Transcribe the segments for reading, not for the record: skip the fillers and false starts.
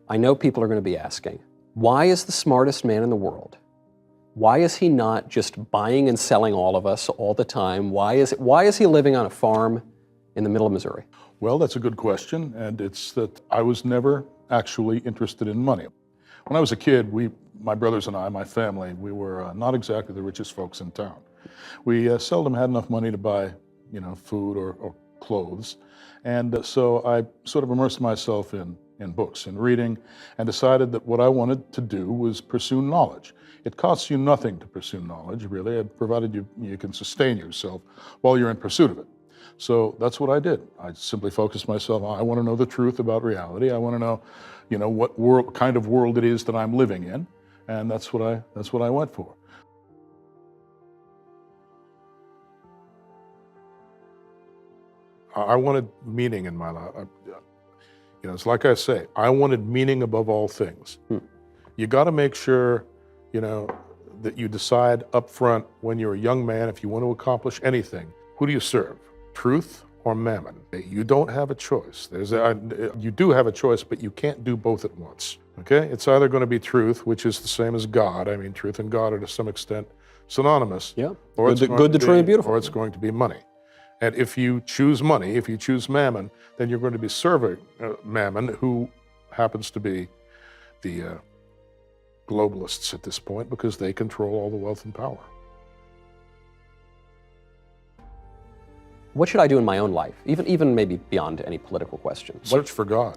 I know people are going to be asking, why is the smartest man in the world? Why is he not just buying and selling all of us all the time? Why is he living on a farm in the middle of Missouri? Well, that's a good question, and it's that I was never actually interested in money. When I was a kid, my brothers and I, my family, we were not exactly the richest folks in town. We seldom had enough money to buy, food or clothes, and so I sort of immersed myself in books and reading, and decided that what I wanted to do was pursue knowledge. It costs you nothing to pursue knowledge, really, provided you can sustain yourself while you're in pursuit of it. So that's what I did. I simply focused myself on, I want to know the truth about reality. I want to know, what kind of world it is that I'm living in, and that's what I went for. I wanted meaning in my life. It's like I say, I wanted meaning above all things. You got to make sure, that you decide up front when you're a young man, if you want to accomplish anything, who do you serve? Truth or mammon? You don't have a choice. You do have a choice, but you can't do both at once. Okay? It's either going to be truth, which is the same as God. I mean, truth and God are to some extent synonymous. Yeah. Or good, the true, and beautiful. Or it's going to be money. And if you choose money, if you choose mammon, then you're going to be serving mammon, who happens to be the globalists at this point, because they control all the wealth and power. What should I do in my own life, even maybe beyond any political questions? Search for God.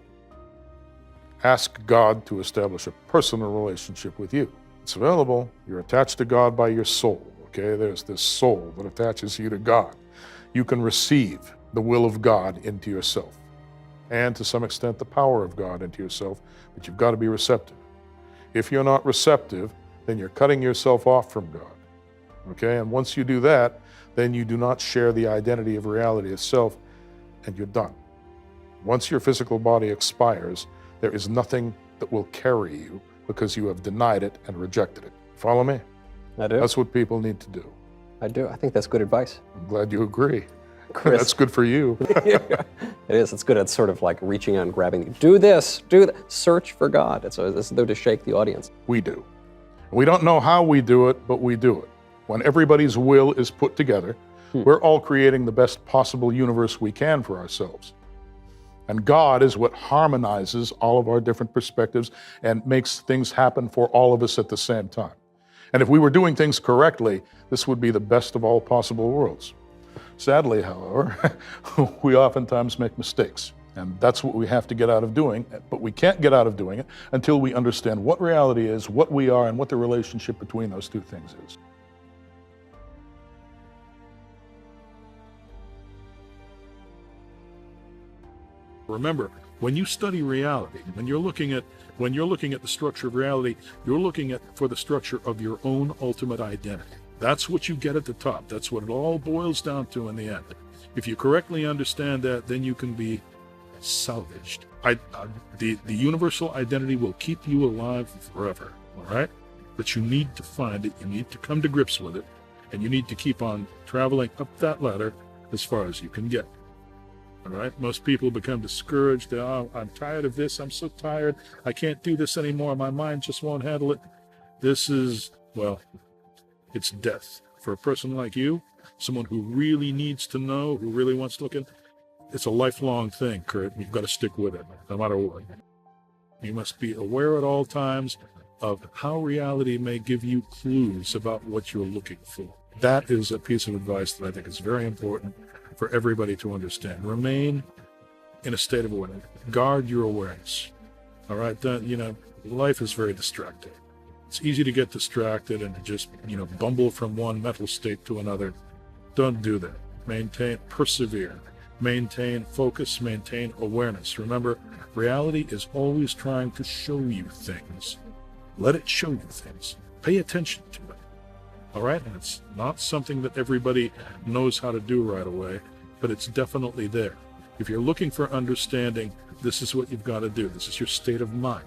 Ask God to establish a personal relationship with you. It's available. You're attached to God by your soul, okay? There's this soul that attaches you to God. You can receive the will of God into yourself, and to some extent the power of God into yourself, but you've got to be receptive. If you're not receptive, then you're cutting yourself off from God, okay? And once you do that, then you do not share the identity of reality itself, and you're done. Once your physical body expires, there is nothing that will carry you, because you have denied it and rejected it. Follow me? I do. That's what people need to do. I do. I think that's good advice. I'm glad you agree. Chris. That's good for you. Yeah, it is. It's good. It's sort of like reaching out and grabbing. Do this. Do that. Search for God. It's as though to shake the audience. We do. We don't know how we do it, but we do it. When everybody's will is put together, we're all creating the best possible universe we can for ourselves. And God is what harmonizes all of our different perspectives and makes things happen for all of us at the same time. And if we were doing things correctly, this would be the best of all possible worlds. Sadly, however, we oftentimes make mistakes. And that's what we have to get out of doing, but we can't get out of doing it until we understand what reality is, what we are, and what the relationship between those two things is. Remember, when you study reality, when you're looking at the structure of reality, you're looking for the structure of your own ultimate identity. That's what you get at the top. That's what it all boils down to in the end. If you correctly understand that, then you can be salvaged. The universal identity will keep you alive forever, all right? But you need to find it, you need to come to grips with it, and you need to keep on traveling up that ladder as far as you can get. All right? Most people become discouraged. Oh, I'm tired of this. I'm so tired. I can't do this anymore. My mind just won't handle it. This is, well, it's death. For a person like you, someone who really needs to know, who really wants to look at, it's a lifelong thing, Kurt. You've got to stick with it, no matter what. You must be aware at all times of how reality may give you clues about what you're looking for. That is a piece of advice that I think is very important for everybody to understand. Remain in a state of awareness. Guard your awareness. All right? Life is very distracting. It's easy to get distracted and to just, bumble from one mental state to another. Don't do that. Persevere. Maintain focus, maintain awareness. Remember, reality is always trying to show you things. Let it show you things. Pay attention to it. All right? And it's not something that everybody knows how to do right away, but it's definitely there. If you're looking for understanding, this is what you've got to do. This is your state of mind.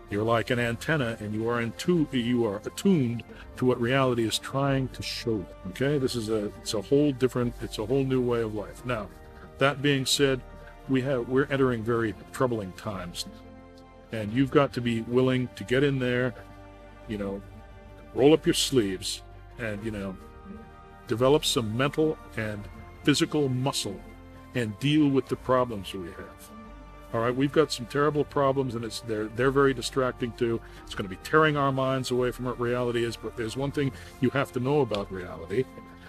You're like an antenna, and you are attuned to what reality is trying to show you. Okay? It's a whole new way of life. Now, that being said, we're entering very troubling times. And you've got to be willing to get in there, roll up your sleeves and, develop some mental and physical muscle and deal with the problems we have. All right, we've got some terrible problems, and they're very distracting too. It's going to be tearing our minds away from what reality is, but there's one thing you have to know about reality,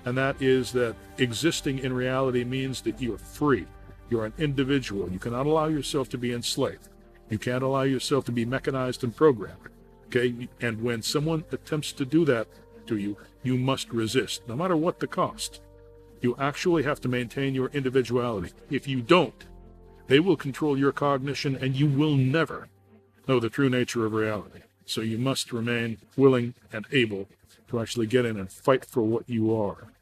and that is that existing in reality means that you're free. You're an individual. You cannot allow yourself to be enslaved. You can't allow yourself to be mechanized and programmed. Okay? And when someone attempts to do that to you, you must resist, no matter what the cost. You actually have to maintain your individuality. If you don't, they will control your cognition, and you will never know the true nature of reality. So you must remain willing and able to actually get in and fight for what you are.